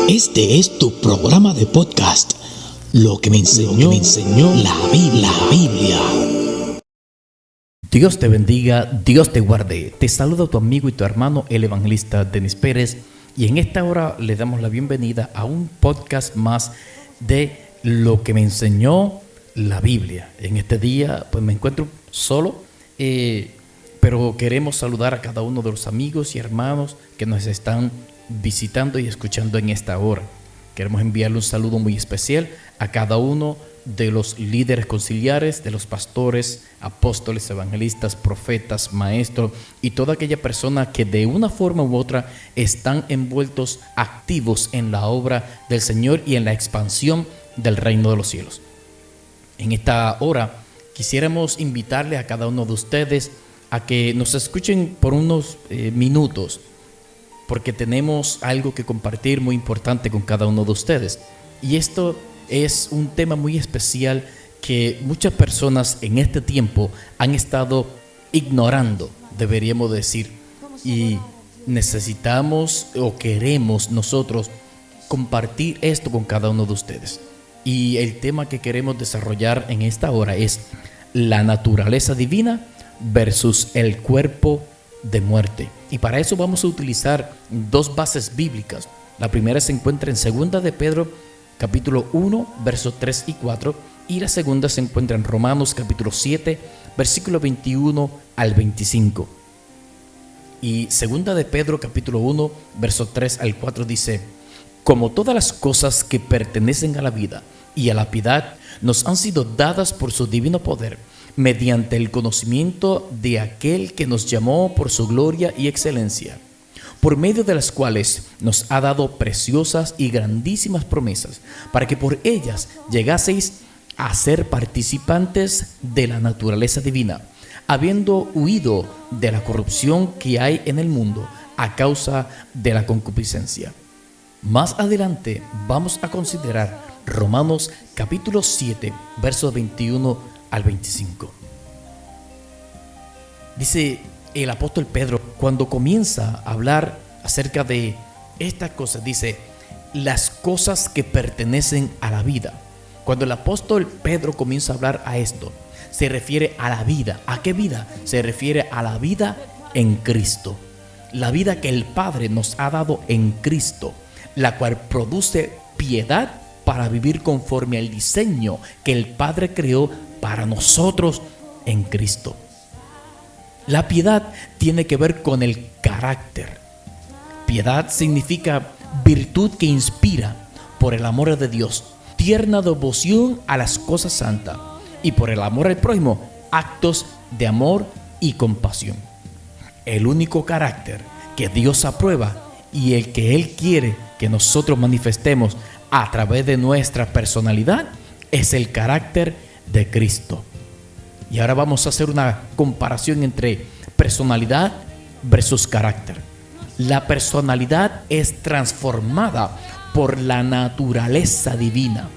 Este es tu programa de podcast, Lo que me enseñó la Biblia. Dios te bendiga, Dios te guarde. Te saluda tu amigo y tu hermano, el evangelista Denis Pérez. Y en esta hora le damos la bienvenida a un podcast más de Lo que me enseñó la Biblia. En este día pues me encuentro solo, pero queremos saludar a cada uno de los amigos y hermanos que nos están visitando y escuchando en esta hora. Queremos enviarle un saludo muy especial a cada uno de los líderes conciliares, de los pastores, apóstoles, evangelistas, profetas, maestros y toda aquella persona que de una forma u otra están envueltos, activos en la obra del Señor y en la expansión del reino de los cielos. En esta hora quisiéramos invitarle a cada uno de ustedes a que nos escuchen por unos minutos, porque tenemos algo que compartir muy importante con cada uno de ustedes. Y esto es un tema muy especial que muchas personas en este tiempo han estado ignorando, deberíamos decir. Y necesitamos o queremos nosotros compartir esto con cada uno de ustedes. Y el tema que queremos desarrollar en esta hora es la naturaleza divina versus el cuerpo de muerte. Y para eso vamos a utilizar dos bases bíblicas. La primera se encuentra en 2 de Pedro capítulo 1 versos 3 y 4, y la segunda se encuentra en Romanos capítulo 7 versículo 21 al 25. Y 2 de Pedro capítulo 1 versos 3 al 4 dice: como todas las cosas que pertenecen a la vida y a la piedad nos han sido dadas por su divino poder, mediante el conocimiento de aquel que nos llamó por su gloria y excelencia, por medio de las cuales nos ha dado preciosas y grandísimas promesas, para que por ellas llegaseis a ser participantes de la naturaleza divina, habiendo huido de la corrupción que hay en el mundo a causa de la concupiscencia. Más adelante vamos a considerar Romanos capítulo 7, versos 21 al 25. Dice el apóstol Pedro, cuando comienza a hablar acerca de estas cosas, dice, las cosas que pertenecen a la vida. Cuando el apóstol Pedro comienza a hablar a esto, se refiere a la vida. ¿A qué vida? Se refiere a la vida en Cristo. La vida que el Padre nos ha dado en Cristo, la cual produce piedad para vivir conforme al diseño que el Padre creó para nosotros en Cristo. La piedad tiene que ver con el carácter. Piedad significa virtud que inspira por el amor de Dios, tierna devoción a las cosas santas, y por el amor al prójimo, actos de amor y compasión. El único carácter que Dios aprueba y el que Él quiere que nosotros manifestemos a través de nuestra personalidad es el carácter de Cristo. Y ahora vamos a hacer una comparación entre personalidad versus carácter. La personalidad es transformada por la naturaleza divina,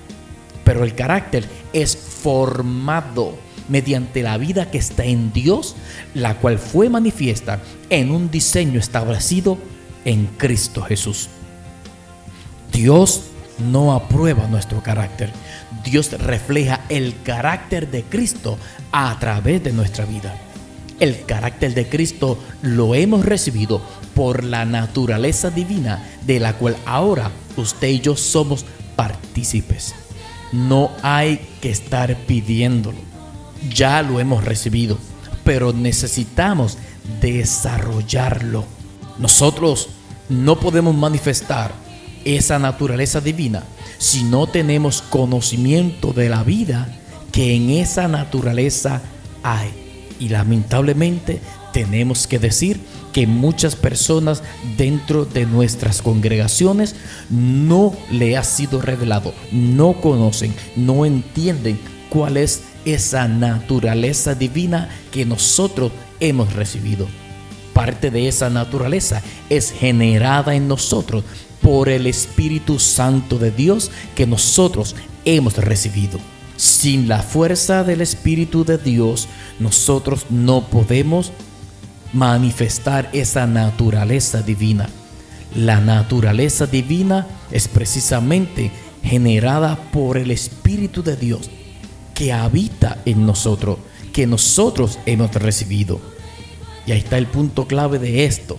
pero el carácter es formado mediante la vida que está en Dios, la cual fue manifiesta en un diseño establecido en Cristo Jesús. Dios no aprueba nuestro carácter. Dios refleja el carácter de Cristo a través de nuestra vida. El carácter de Cristo lo hemos recibido por la naturaleza divina, de la cual ahora usted y yo somos partícipes. No hay que estar pidiéndolo. Ya lo hemos recibido, pero necesitamos desarrollarlo. Nosotros no podemos manifestar esa naturaleza divina si no tenemos conocimiento de la vida que en esa naturaleza hay. Y lamentablemente tenemos que decir que muchas personas dentro de nuestras congregaciones no le ha sido revelado, no conocen, no entienden cuál es esa naturaleza divina que nosotros hemos recibido. Parte de esa naturaleza es generada en nosotros por el Espíritu Santo de Dios que nosotros hemos recibido. Sin la fuerza del Espíritu de Dios, nosotros no podemos manifestar esa naturaleza divina. La naturaleza divina es precisamente generada por el Espíritu de Dios que habita en nosotros, que nosotros hemos recibido. Y ahí está el punto clave de esto,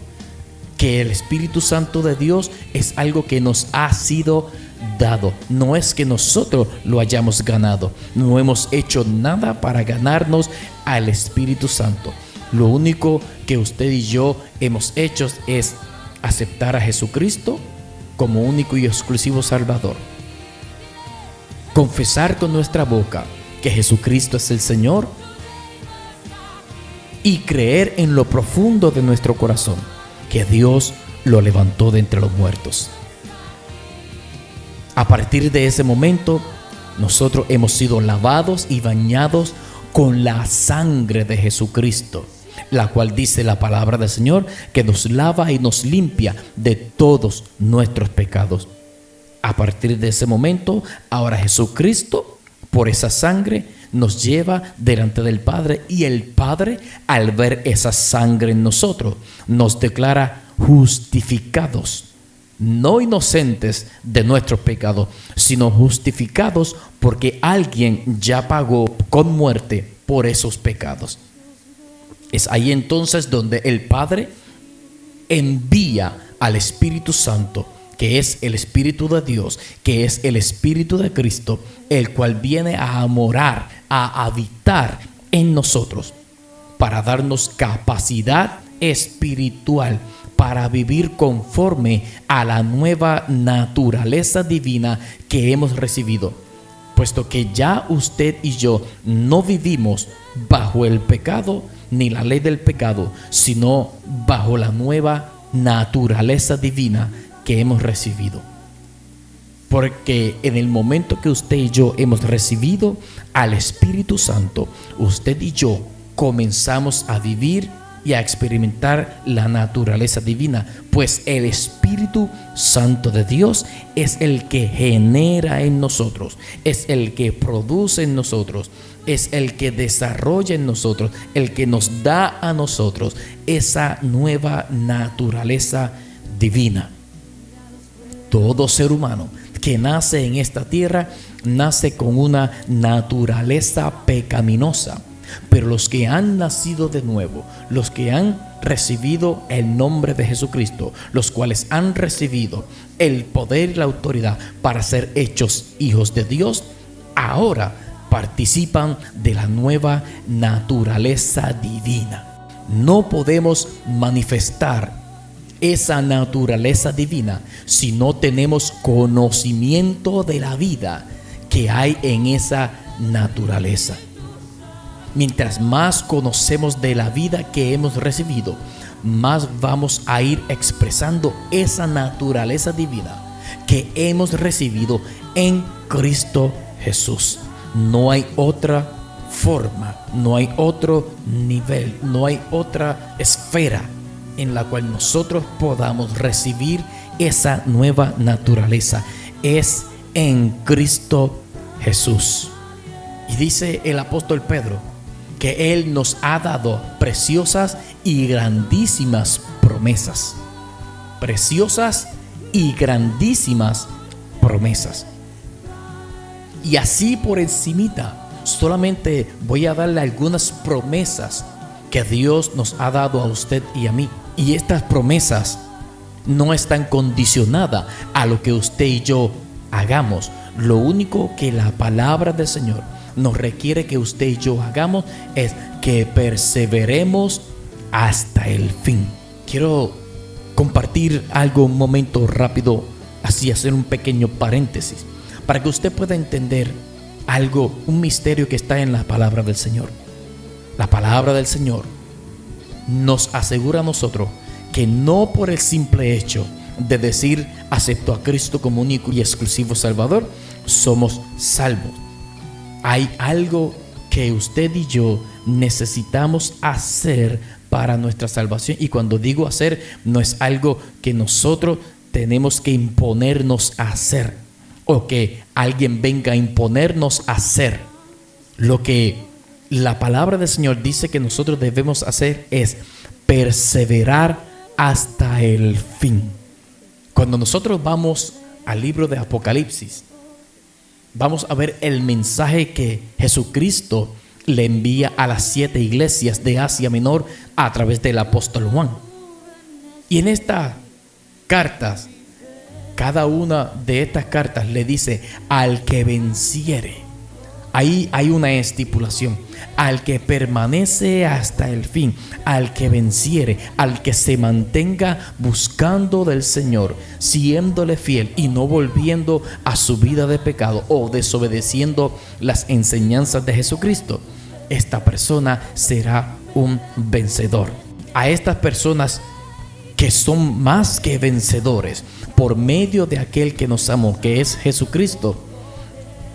que el Espíritu Santo de Dios es algo que nos ha sido dado. No es que nosotros lo hayamos ganado. No hemos hecho nada para ganarnos al Espíritu Santo. Lo único que usted y yo hemos hecho es aceptar a Jesucristo como único y exclusivo Salvador. Confesar con nuestra boca que Jesucristo es el Señor y creer en lo profundo de nuestro corazón que Dios lo levantó de entre los muertos. A partir de ese momento, nosotros hemos sido lavados y bañados con la sangre de Jesucristo, la cual dice la palabra del Señor que nos lava y nos limpia de todos nuestros pecados. A partir de ese momento, ahora Jesucristo, por esa sangre, nos lleva delante del Padre, y el Padre, al ver esa sangre en nosotros, nos declara justificados, no inocentes de nuestros pecados, sino justificados porque alguien ya pagó con muerte por esos pecados. Es ahí entonces donde el Padre envía al Espíritu Santo, que es el Espíritu de Dios, que es el Espíritu de Cristo, el cual viene a morar, a habitar en nosotros, para darnos capacidad espiritual, para vivir conforme a la nueva naturaleza divina que hemos recibido, puesto que ya usted y yo no vivimos bajo el pecado ni la ley del pecado, sino bajo la nueva naturaleza divina que hemos recibido. Porque en el momento que usted y yo hemos recibido al Espíritu Santo, usted y yo comenzamos a vivir y a experimentar la naturaleza divina, pues el Espíritu Santo de Dios es el que genera en nosotros, es el que produce en nosotros, es el que desarrolla en nosotros, el que nos da a nosotros esa nueva naturaleza divina. Todo ser humano que nace en esta tierra nace con una naturaleza pecaminosa, pero los que han nacido de nuevo, los que han recibido el nombre de Jesucristo, los cuales han recibido el poder y la autoridad para ser hechos hijos de Dios, ahora participan de la nueva naturaleza divina. No podemos manifestar esa naturaleza divina si no tenemos conocimiento de la vida que hay en esa naturaleza. Mientras más conocemos de la vida que hemos recibido, más vamos a ir expresando esa naturaleza divina que hemos recibido en Cristo Jesús. No hay otra forma, no hay otro nivel, no hay otra esfera en la cual nosotros podamos recibir esa nueva naturaleza. Es en Cristo Jesús. Y dice el apóstol Pedro que Él nos ha dado preciosas y grandísimas promesas. Preciosas y grandísimas promesas. Y así por encimita, solamente voy a darle algunas promesas que Dios nos ha dado a usted y a mí. Y estas promesas no están condicionadas a lo que usted y yo hagamos. Lo único que la palabra del Señor nos requiere que usted y yo hagamos es que perseveremos hasta el fin. Quiero compartir algo un momento rápido, así hacer un pequeño paréntesis, para que usted pueda entender algo, un misterio que está en la palabra del Señor. La palabra del Señor nos asegura a nosotros que no por el simple hecho de decir acepto a Cristo como único y exclusivo Salvador, somos salvos. Hay algo que usted y yo necesitamos hacer para nuestra salvación. Y cuando digo hacer, no es algo que nosotros tenemos que imponernos a hacer, o que alguien venga a imponernos a hacer. Lo que la palabra del Señor dice que nosotros debemos hacer es perseverar hasta el fin. Cuando nosotros vamos al libro de Apocalipsis, vamos a ver el mensaje que Jesucristo le envía a las 7 iglesias de Asia Menor a través del apóstol Juan. Y en estas cartas, cada una de estas cartas le dice: al que venciere. Ahí hay una estipulación: al que permanece hasta el fin, al que venciere, al que se mantenga buscando del Señor, siéndole fiel y no volviendo a su vida de pecado o desobedeciendo las enseñanzas de Jesucristo. Esta persona será un vencedor. A estas personas que son más que vencedores por medio de aquel que nos amó, que es Jesucristo,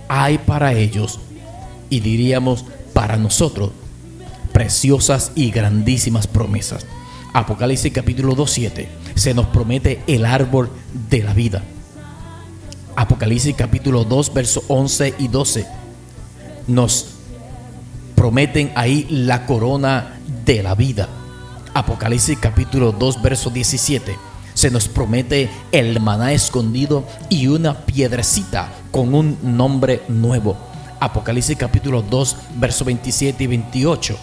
hay para ellos, y diríamos para nosotros, preciosas y grandísimas promesas. Apocalipsis capítulo 2:7 se nos promete el árbol de la vida. Apocalipsis capítulo 2 versos 11 y 12 nos prometen ahí la corona de la vida. Apocalipsis capítulo 2 verso 17 se nos promete el maná escondido y una piedrecita con un nombre nuevo. Apocalipsis capítulo 2 verso 27 y 28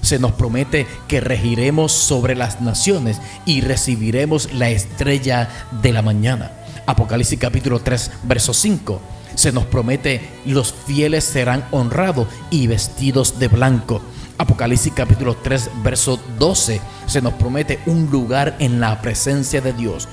se nos promete que regiremos sobre las naciones y recibiremos la estrella de la mañana. Apocalipsis capítulo 3 verso 5 se nos promete: los fieles serán honrados y vestidos de blanco. Apocalipsis capítulo 3 verso 12 se nos promete un lugar en la presencia de Dios,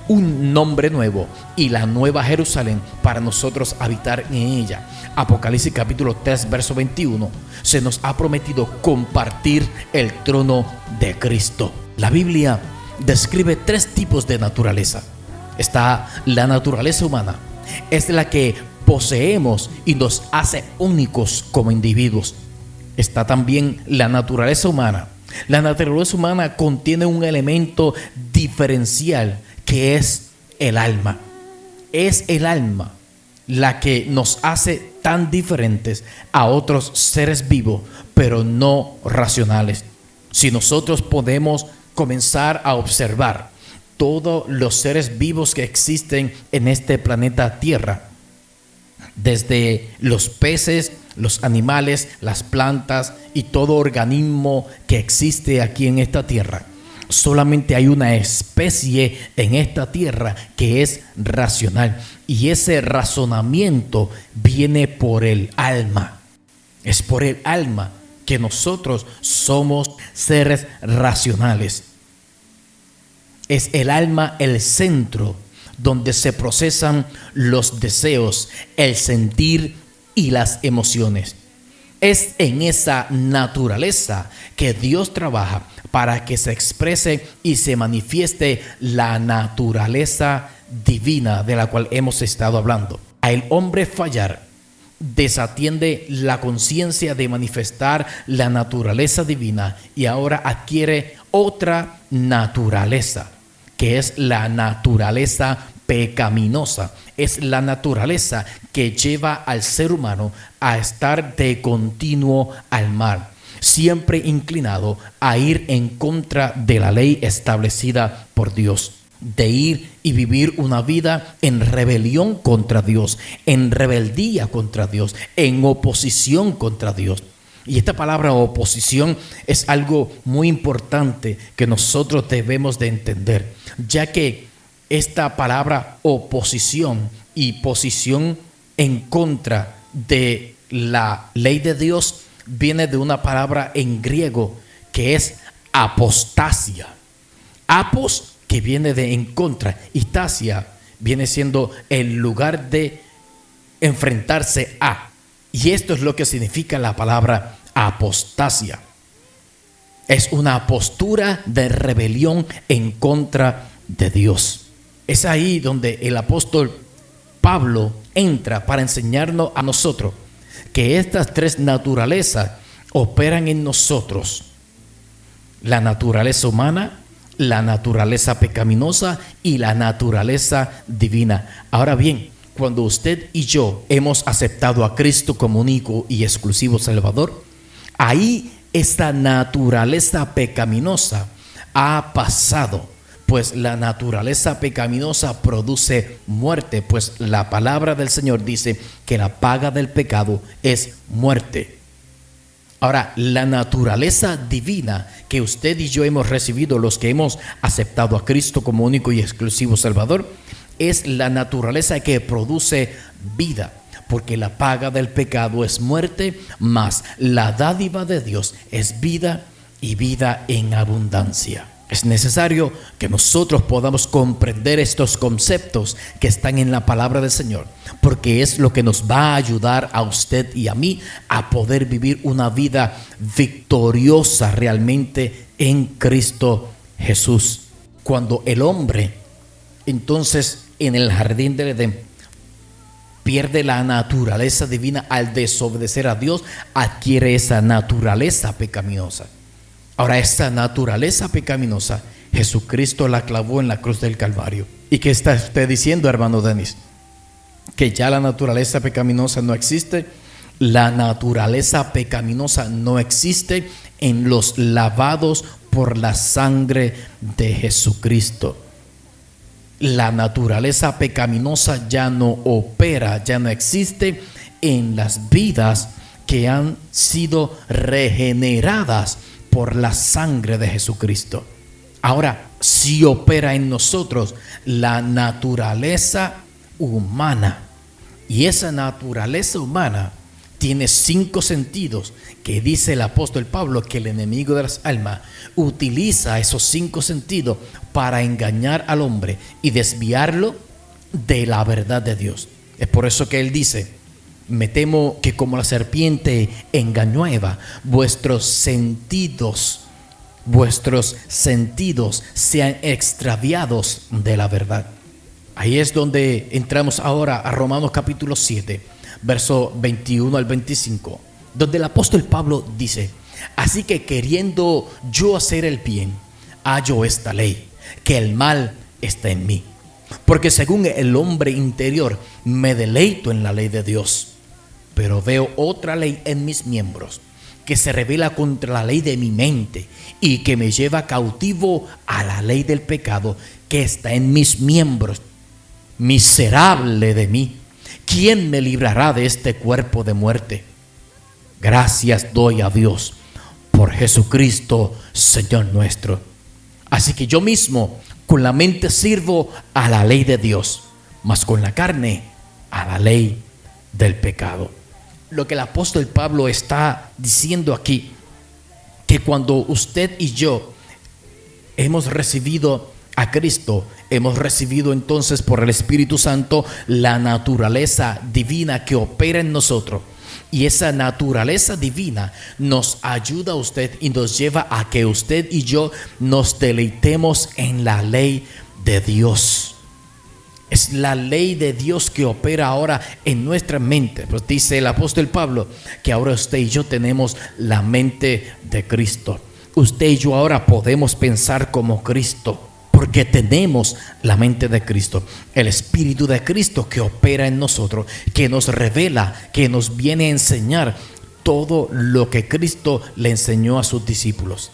un nombre nuevo y la nueva Jerusalén para nosotros habitar en ella. Apocalipsis capítulo 3 verso 21 se nos ha prometido compartir el trono de Cristo. La Biblia describe 3 tipos de naturaleza. Está la naturaleza humana, es la que poseemos y nos hace únicos como individuos. Está también la naturaleza humana. La naturaleza humana contiene un elemento diferencial que es el alma. Es el alma la que nos hace tan diferentes a otros seres vivos, pero no racionales. Si nosotros podemos comenzar a observar todos los seres vivos que existen en este planeta Tierra, desde los peces, los animales, las plantas y todo organismo que existe aquí en esta tierra, solamente hay una especie en esta tierra que es racional, y ese razonamiento viene por el alma. Es por el alma que nosotros somos seres racionales. Es el alma el centro donde se procesan los deseos, el sentir y las emociones. Es en esa naturaleza que Dios trabaja para que se exprese y se manifieste la naturaleza divina de la cual hemos estado hablando. Al hombre fallar, desatiende la conciencia de manifestar la naturaleza divina y ahora adquiere otra naturaleza, que es la naturaleza pecaminosa. Es la naturaleza que lleva al ser humano a estar de continuo al mal, siempre inclinado a ir en contra de la ley establecida por Dios, de ir y vivir una vida en rebelión contra Dios, en rebeldía contra Dios, en oposición contra Dios. Y esta palabra oposición es algo muy importante que nosotros debemos de entender, ya que esta palabra oposición y posición en contra de la ley de Dios viene de una palabra en griego que es apostasia. Apos, que viene de en contra, y tasia viene siendo el lugar de enfrentarse a. Y esto es lo que significa la palabra apostasia. Es una postura de rebelión en contra de Dios. Es ahí donde el apóstol Pablo entra para enseñarnos a nosotros que estas 3 naturalezas operan en nosotros: la naturaleza humana, la naturaleza pecaminosa y la naturaleza divina. Ahora bien, cuando usted y yo hemos aceptado a Cristo como único y exclusivo Salvador, ahí esta naturaleza pecaminosa ha pasado pues la naturaleza pecaminosa produce muerte, pues la palabra del Señor dice que la paga del pecado es muerte. Ahora, la naturaleza divina que usted y yo hemos recibido, los que hemos aceptado a Cristo como único y exclusivo Salvador, es la naturaleza que produce vida, porque la paga del pecado es muerte, mas la dádiva de Dios es vida y vida en abundancia. Es necesario que nosotros podamos comprender estos conceptos que están en la palabra del Señor, porque es lo que nos va a ayudar a usted y a mí a poder vivir una vida victoriosa realmente en Cristo Jesús. Cuando el hombre, entonces, en el jardín del Edén, pierde la naturaleza divina al desobedecer a Dios, adquiere esa naturaleza pecaminosa. Ahora, esa naturaleza pecaminosa, Jesucristo la clavó en la cruz del Calvario. ¿Y qué está usted diciendo, hermano Denis? ¿Que ya la naturaleza pecaminosa no existe? La naturaleza pecaminosa no existe en los lavados por la sangre de Jesucristo. La naturaleza pecaminosa ya no opera, ya no existe en las vidas que han sido regeneradas por la sangre de Jesucristo. Ahora, sí opera en nosotros la naturaleza humana, y esa naturaleza humana tiene 5 sentidos que dice el apóstol Pablo que el enemigo de las almas utiliza esos 5 sentidos para engañar al hombre y desviarlo de la verdad de Dios. Es por eso que él dice: me temo que como la serpiente engañó a Eva, vuestros sentidos sean extraviados de la verdad. Ahí es donde entramos ahora a Romanos capítulo 7, verso 21 al 25, donde el apóstol Pablo dice: así que queriendo yo hacer el bien, hallo esta ley, que el mal está en mí. Porque según el hombre interior me deleito en la ley de Dios, pero veo otra ley en mis miembros que se revela contra la ley de mi mente y que me lleva cautivo a la ley del pecado que está en mis miembros. Miserable de mí, ¿quién me librará de este cuerpo de muerte? Gracias doy a Dios por Jesucristo, Señor nuestro. Así que yo mismo con la mente sirvo a la ley de Dios, mas con la carne a la ley del pecado. Lo que el apóstol Pablo está diciendo aquí, que cuando usted y yo hemos recibido a Cristo, hemos recibido entonces por el Espíritu Santo la naturaleza divina que opera en nosotros. Y esa naturaleza divina nos ayuda a usted y nos lleva a que usted y yo nos deleitemos en la ley de Dios. Es la ley de Dios que opera ahora en nuestra mente. Pues dice el apóstol Pablo que ahora usted y yo tenemos la mente de Cristo. Usted y yo ahora podemos pensar como Cristo, porque tenemos la mente de Cristo, el Espíritu de Cristo que opera en nosotros, que nos revela, que nos viene a enseñar todo lo que Cristo le enseñó a sus discípulos.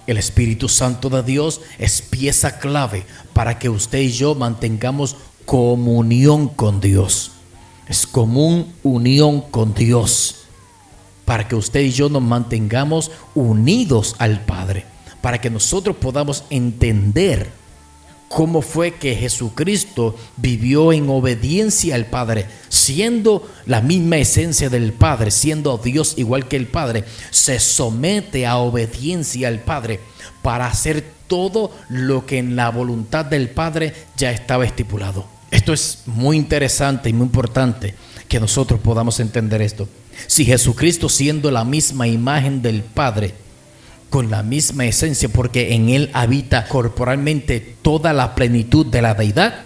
El Espíritu Santo de Dios es pieza clave para que usted y yo mantengamos comunión con Dios. Es común unión con Dios, para que usted y yo nos mantengamos unidos al Padre, para que nosotros podamos entender cómo fue que Jesucristo vivió en obediencia al Padre, siendo la misma esencia del Padre, siendo Dios igual que el Padre, se somete a obediencia al Padre para hacer todo lo que en la voluntad del Padre ya estaba estipulado. Esto es muy interesante y muy importante que nosotros podamos entender esto. Si Jesucristo, siendo la misma imagen del Padre, con la misma esencia, porque en Él habita corporalmente toda la plenitud de la deidad,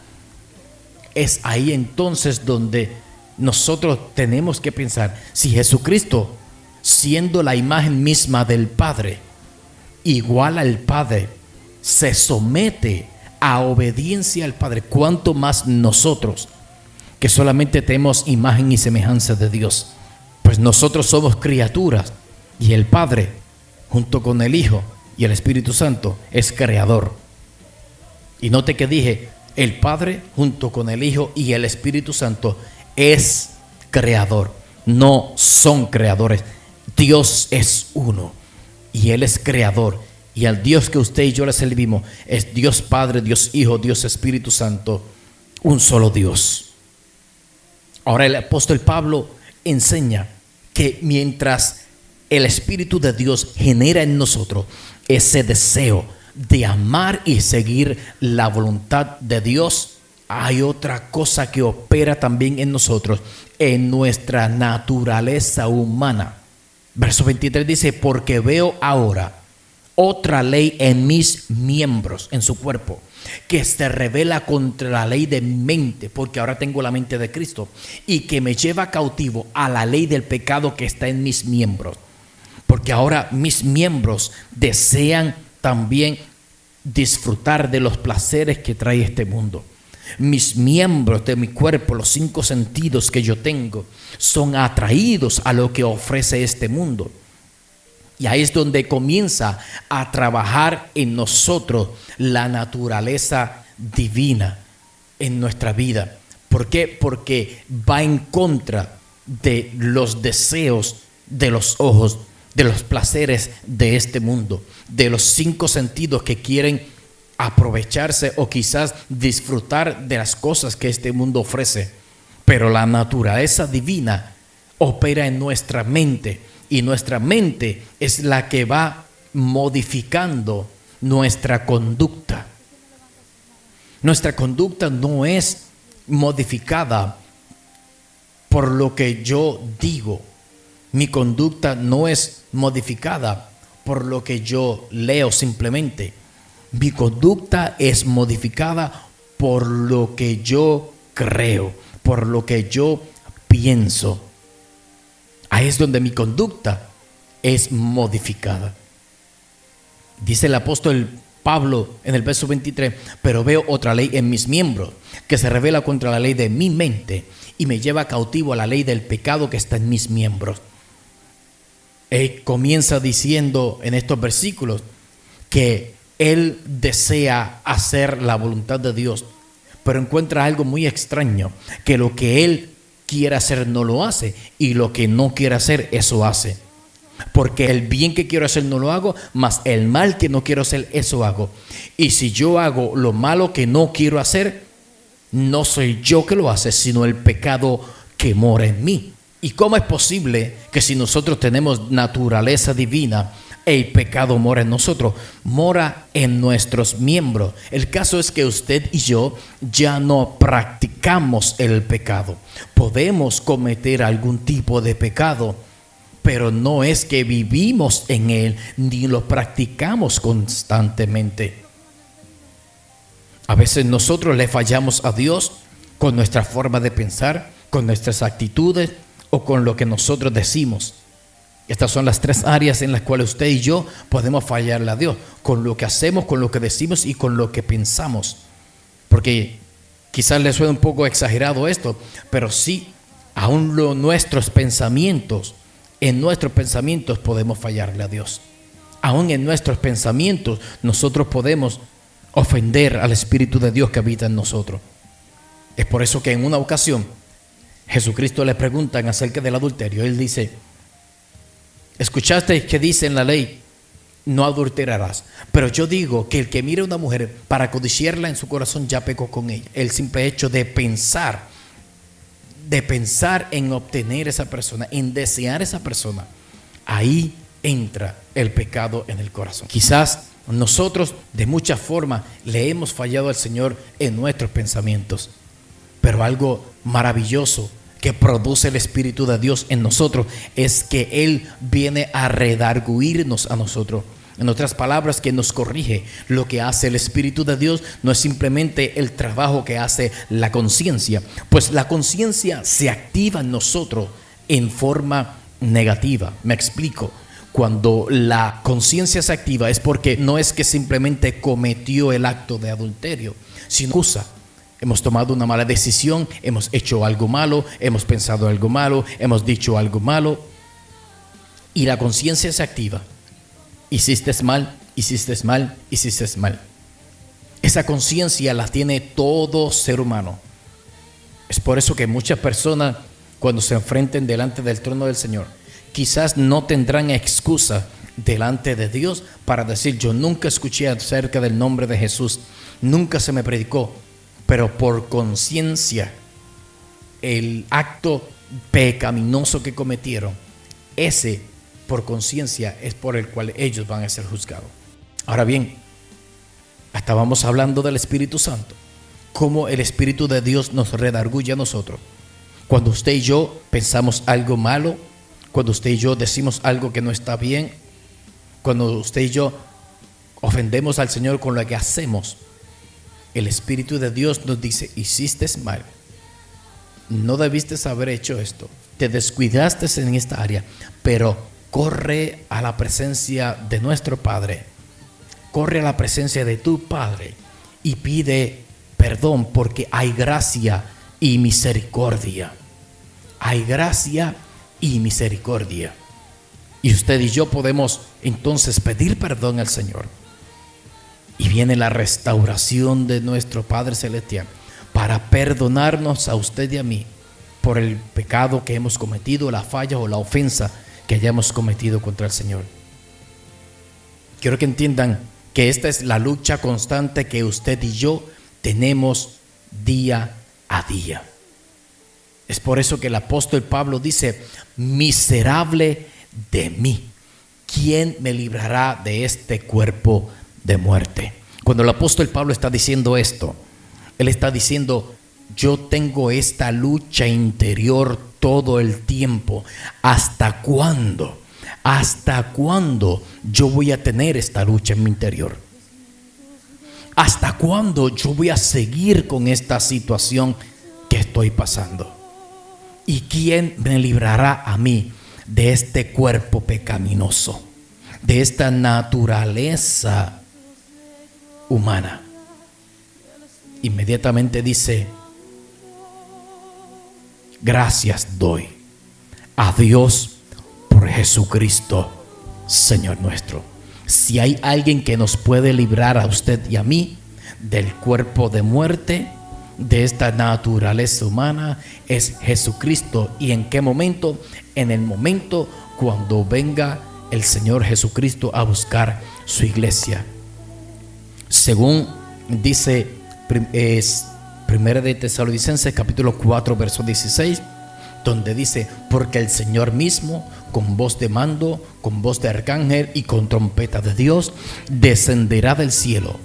es ahí entonces donde nosotros tenemos que pensar: si Jesucristo, siendo la imagen misma del Padre, igual al Padre, se somete a obediencia al Padre, ¿cuánto más nosotros, que solamente tenemos imagen y semejanza de Dios? Pues nosotros somos criaturas, y el Padre junto con el Hijo y el Espíritu Santo es creador. Y note que dije, el Padre junto con el Hijo y el Espíritu Santo es creador. No son creadores. Dios es uno y Él es creador. Y al Dios que usted y yo le servimos es Dios Padre, Dios Hijo, Dios Espíritu Santo, un solo Dios. Ahora el apóstol Pablo enseña que mientras el Espíritu de Dios genera en nosotros ese deseo de amar y seguir la voluntad de Dios, hay otra cosa que opera también en nosotros, en nuestra naturaleza humana. Verso 23 dice, porque veo ahora otra ley en mis miembros, en su cuerpo, que se revela contra la ley de mi mente, porque ahora tengo la mente de Cristo, y que me lleva cautivo a la ley del pecado que está en mis miembros. Porque ahora mis miembros desean también disfrutar de los placeres que trae este mundo. Mis miembros de mi cuerpo, los 5 sentidos que yo tengo, son atraídos a lo que ofrece este mundo. Y ahí es donde comienza a trabajar en nosotros la naturaleza divina en nuestra vida. ¿Por qué? Porque va en contra de los deseos de los ojos, de los placeres de este mundo, de los 5 sentidos que quieren aprovecharse o quizás disfrutar de las cosas que este mundo ofrece. Pero la naturaleza divina opera en nuestra mente, y nuestra mente es la que va modificando nuestra conducta. Nuestra conducta no es modificada por lo que yo digo. Mi conducta no es modificada por lo que yo leo simplemente. Mi conducta es modificada por lo que yo creo, por lo que yo pienso. Ahí es donde mi conducta es modificada. Dice el apóstol Pablo en el verso 23, pero veo otra ley en mis miembros que se revela contra la ley de mi mente y me lleva cautivo a la ley del pecado que está en mis miembros. Él comienza diciendo en estos versículos que él desea hacer la voluntad de Dios, pero encuentra algo muy extraño, que lo que él quiere hacer no lo hace, y lo que no quiere hacer, eso hace. Porque el bien que quiero hacer no lo hago, mas el mal que no quiero hacer, eso hago. Y si yo hago lo malo que no quiero hacer, no soy yo que lo hace, sino el pecado que mora en mí. ¿Y cómo es posible que si nosotros tenemos naturaleza divina, el pecado mora en nosotros? Mora en nuestros miembros. El caso es que usted y yo ya no practicamos el pecado. Podemos cometer algún tipo de pecado, pero no es que vivimos en él ni lo practicamos constantemente. A veces nosotros le fallamos a Dios con nuestra forma de pensar, con nuestras actitudes o con lo que nosotros decimos. Estas son las 3 áreas en las cuales usted y yo podemos fallarle a Dios: con lo que hacemos, con lo que decimos y con lo que pensamos. Porque quizás le suene un poco exagerado esto, pero sí, aún nuestros pensamientos, en nuestros pensamientos podemos fallarle a Dios. Aún en nuestros pensamientos nosotros podemos ofender al Espíritu de Dios que habita en nosotros. Es por eso que en una ocasión Jesucristo le preguntan acerca del adulterio. Él dice: ¿escuchaste que dice en la ley, no adulterarás? Pero yo digo que el que mire a una mujer para codiciarla en su corazón ya pecó con ella. El simple hecho de pensar en obtener esa persona, en desear esa persona, ahí entra el pecado en el corazón. Quizás nosotros de muchas formas le hemos fallado al Señor en nuestros pensamientos, pero algo maravilloso que produce el Espíritu de Dios en nosotros es que Él viene a redarguirnos a nosotros. En otras palabras, que nos corrige. Lo que hace el Espíritu de Dios no es simplemente el trabajo que hace la conciencia, pues la conciencia se activa en nosotros en forma negativa. Me explico. Cuando la conciencia se activa es porque no es que simplemente cometió el acto de adulterio, sino acusa. Hemos tomado una mala decisión, hemos hecho algo malo, hemos pensado algo malo, hemos dicho algo malo, y la conciencia se activa. Hiciste mal, hiciste mal, hiciste mal. Esa conciencia la tiene todo ser humano. Es por eso que muchas personas, cuando se enfrenten delante del trono del Señor, quizás no tendrán excusa delante de Dios para decir: yo nunca escuché acerca del nombre de Jesús, nunca se me predicó. Pero por conciencia, el acto pecaminoso que cometieron, ese por conciencia es por el cual ellos van a ser juzgados. Ahora bien, estábamos hablando del Espíritu Santo, cómo el Espíritu de Dios nos redarguye a nosotros. Cuando usted y yo pensamos algo malo, cuando usted y yo decimos algo que no está bien, cuando usted y yo ofendemos al Señor con lo que hacemos, el Espíritu de Dios nos dice: hiciste mal, no debiste haber hecho esto, te descuidaste en esta área, pero corre a la presencia de nuestro Padre, corre a la presencia de tu Padre y pide perdón, porque hay gracia y misericordia. Hay gracia y misericordia. Y usted y yo podemos entonces pedir perdón al Señor. Y viene la restauración de nuestro Padre Celestial para perdonarnos a usted y a mí por el pecado que hemos cometido, la falla o la ofensa que hayamos cometido contra el Señor. Quiero que entiendan que esta es la lucha constante que usted y yo tenemos día a día. Es por eso que el apóstol Pablo dice: miserable de mí, ¿quién me librará de este cuerpo de muerte? Cuando el apóstol Pablo está diciendo esto, él está diciendo: yo tengo esta lucha interior todo el tiempo. ¿Hasta cuándo? ¿Hasta cuándo yo voy a tener esta lucha en mi interior? ¿Hasta cuándo yo voy a seguir con esta situación que estoy pasando? ¿Y quién me librará a mí de este cuerpo pecaminoso, de esta naturaleza humana? Inmediatamente dice: gracias doy a Dios por Jesucristo, Señor nuestro. Si hay alguien que nos puede librar a usted y a mí del cuerpo de muerte, de esta naturaleza humana, es Jesucristo. ¿Y en qué momento? En el momento cuando venga el Señor Jesucristo a buscar su iglesia. Según dice Primera de Tesalonicenses capítulo 4 verso 16, donde dice: porque el Señor mismo, con voz de mando, con voz de arcángel y con trompeta de Dios, descenderá del cielo,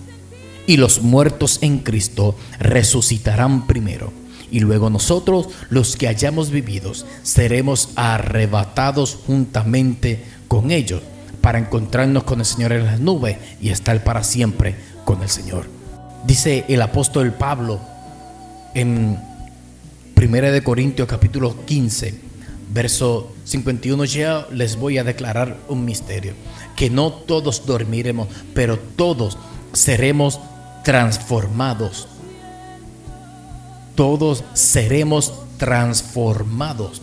y los muertos en Cristo resucitarán primero, y luego nosotros, los que hayamos vivido, seremos arrebatados juntamente con ellos para encontrarnos con el Señor en las nubes y estar para siempre con el Señor. Dice el apóstol Pablo en 1 Corintios capítulo 15 verso 51: ya les voy a declarar un misterio, que no todos dormiremos, pero todos seremos transformados. Todos seremos transformados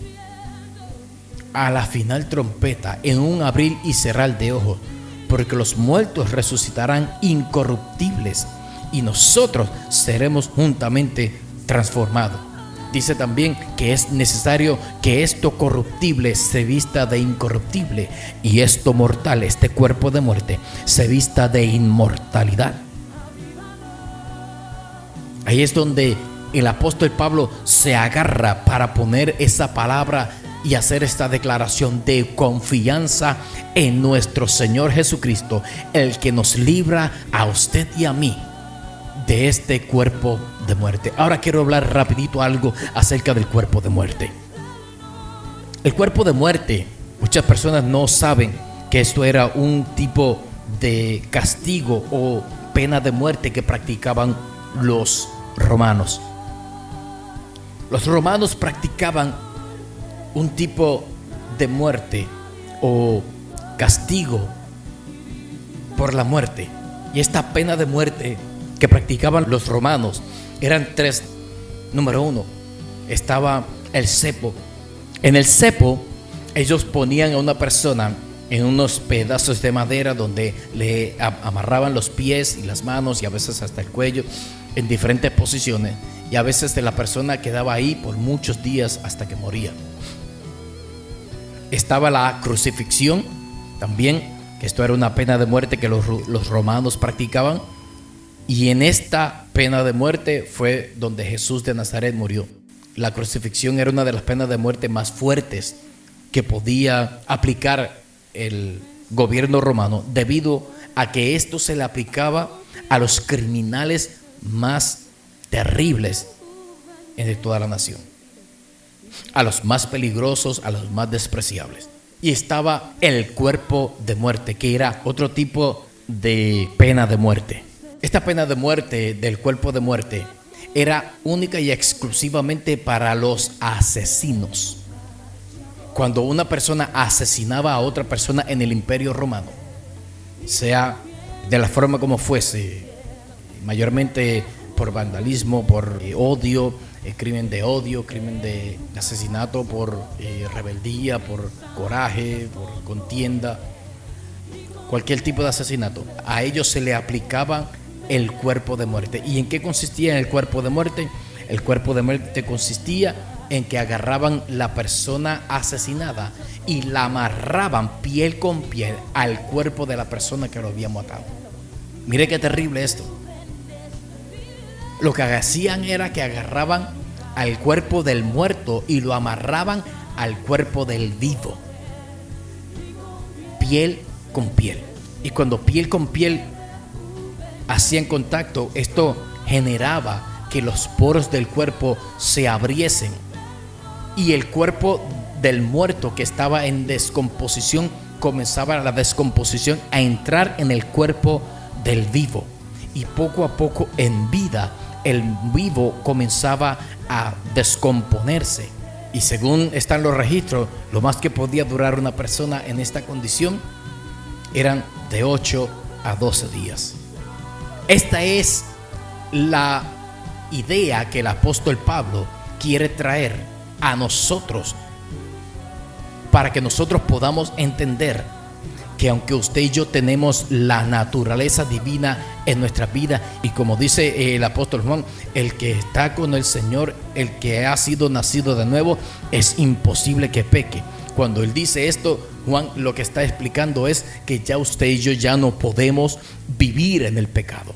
a la final trompeta, en un abrir y cerrar de ojos, porque los muertos resucitarán incorruptibles y nosotros seremos juntamente transformados. Dice también que es necesario que esto corruptible se vista de incorruptible y esto mortal, este cuerpo de muerte, se vista de inmortalidad. Ahí es donde el apóstol Pablo se agarra para poner esa palabra y hacer esta declaración de confianza en nuestro Señor Jesucristo, el que nos libra a usted y a mí de este cuerpo de muerte. Ahora quiero hablar rapidito algo acerca del cuerpo de muerte. El cuerpo de muerte, muchas personas no saben que esto era un tipo de castigo o pena de muerte que practicaban los romanos. Los romanos practicaban un tipo de muerte o castigo por la muerte. Y esta pena de muerte que practicaban los romanos eran tres. Número uno, estaba el cepo. En el cepo ellos ponían a una persona en unos pedazos de madera donde le amarraban los pies y las manos y a veces hasta el cuello en diferentes posiciones, y a veces la persona quedaba ahí por muchos días hasta que moría. Estaba la crucifixión también, que esto era una pena de muerte que los romanos practicaban, y en esta pena de muerte fue donde Jesús de Nazaret murió. La crucifixión era una de las penas de muerte más fuertes que podía aplicar el gobierno romano, debido a que esto se le aplicaba a los criminales más terribles de toda la nación, a los más peligrosos, a los más despreciables. Y estaba el cuerpo de muerte, que era otro tipo de pena de muerte. Esta pena de muerte del cuerpo de muerte era única y exclusivamente para los asesinos. Cuando una persona asesinaba a otra persona en el Imperio Romano, sea de la forma como fuese, mayormente por vandalismo, por odio, crimen de odio, crimen de asesinato, por rebeldía, por coraje, por contienda, cualquier tipo de asesinato, a ellos se le aplicaba el cuerpo de muerte. ¿Y en qué consistía el cuerpo de muerte? El cuerpo de muerte consistía en que agarraban la persona asesinada y la amarraban piel con piel al cuerpo de la persona que lo había matado. Mire qué terrible esto. Lo que hacían era que agarraban al cuerpo del muerto y lo amarraban al cuerpo del vivo, piel con piel. Y cuando piel con piel hacían contacto, esto generaba que los poros del cuerpo se abriesen, y el cuerpo del muerto que estaba en descomposición, comenzaba la descomposición a entrar en el cuerpo del vivo, y poco a poco en vida el vivo comenzaba a descomponerse. Y según están los registros, lo más que podía durar una persona en esta condición eran de 8 a 12 días. Esta es la idea que el apóstol Pablo quiere traer a nosotros, para que nosotros podamos entender que aunque usted y yo tenemos la naturaleza divina en nuestra vida, y como dice el apóstol Juan, el que está con el Señor, el que ha sido nacido de nuevo, es imposible que peque. Cuando él dice esto, Juan lo que está explicando es que ya usted y yo ya no podemos vivir en el pecado.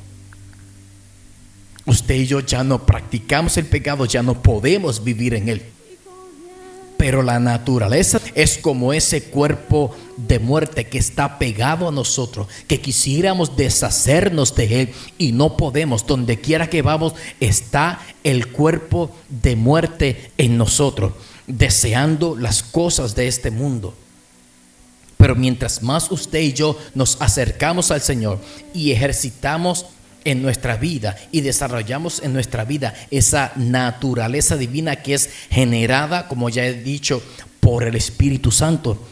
Usted y yo ya no practicamos el pecado, ya no podemos vivir en él. Pero la naturaleza es como ese cuerpo de muerte que está pegado a nosotros, que quisiéramos deshacernos de él y no podemos. Donde quiera que vamos está el cuerpo de muerte en nosotros, deseando las cosas de este mundo. Pero mientras más usted y yo nos acercamos al Señor y ejercitamos en nuestra vida y desarrollamos en nuestra vida esa naturaleza divina que es generada, como ya he dicho, por el Espíritu Santo,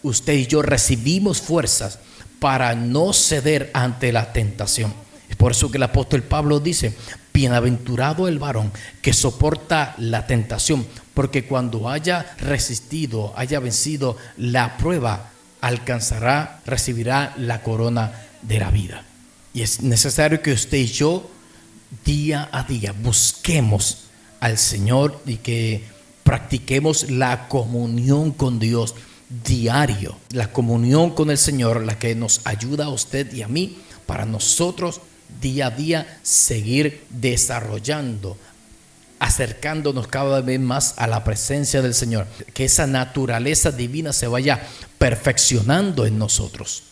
usted y yo recibimos fuerzas para no ceder ante la tentación. Es por eso que el apóstol Pablo dice: bienaventurado el varón que soporta la tentación, porque cuando haya resistido, haya vencido la prueba, recibirá la corona de la vida. Y es necesario que usted y yo día a día busquemos al Señor y que practiquemos la comunión con Dios diario. La comunión con el Señor, la que nos ayuda a usted y a mí para nosotros día a día seguir desarrollando, acercándonos cada vez más a la presencia del Señor. Que esa naturaleza divina se vaya perfeccionando en nosotros.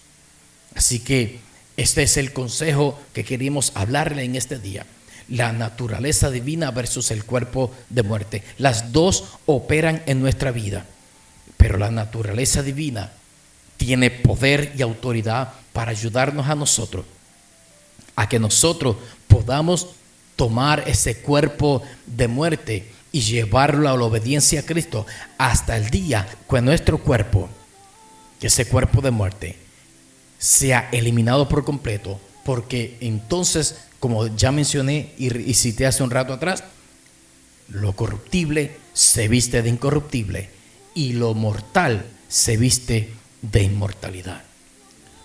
Así que este es el consejo que queríamos hablarle en este día. La naturaleza divina versus el cuerpo de muerte. Las dos operan en nuestra vida, pero la naturaleza divina tiene poder y autoridad para ayudarnos a nosotros, a que nosotros podamos tomar ese cuerpo de muerte y llevarlo a la obediencia a Cristo hasta el día que nuestro cuerpo, ese cuerpo de muerte, sea eliminado por completo, porque entonces, como ya mencioné y cité hace un rato atrás, lo corruptible se viste de incorruptible y lo mortal se viste de inmortalidad.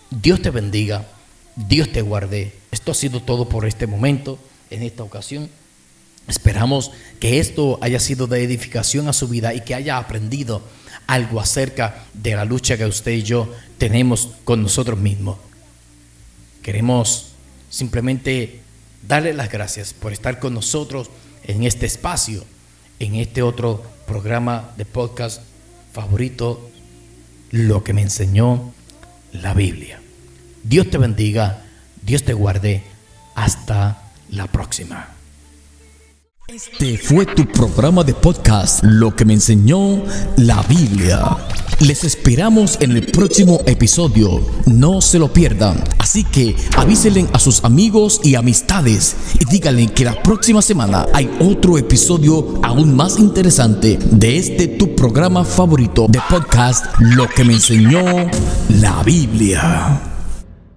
Dios te bendiga, Dios te guarde. Esto ha sido todo por este momento, en esta ocasión. Esperamos que esto haya sido de edificación a su vida y que haya aprendido algo acerca de la lucha que usted y yo tenemos con nosotros mismos. Queremos simplemente darle las gracias por estar con nosotros en este espacio, en este otro programa de podcast favorito, Lo que me enseñó la Biblia. Dios te bendiga, Dios te guarde. Hasta la próxima. Este fue tu programa de podcast, Lo que me enseñó la Biblia. Les esperamos en el próximo episodio. No se lo pierdan. Así que avísenle a sus amigos y amistades y díganle que la próxima semana hay otro episodio aún más interesante de este tu programa favorito de podcast, Lo que me enseñó la Biblia.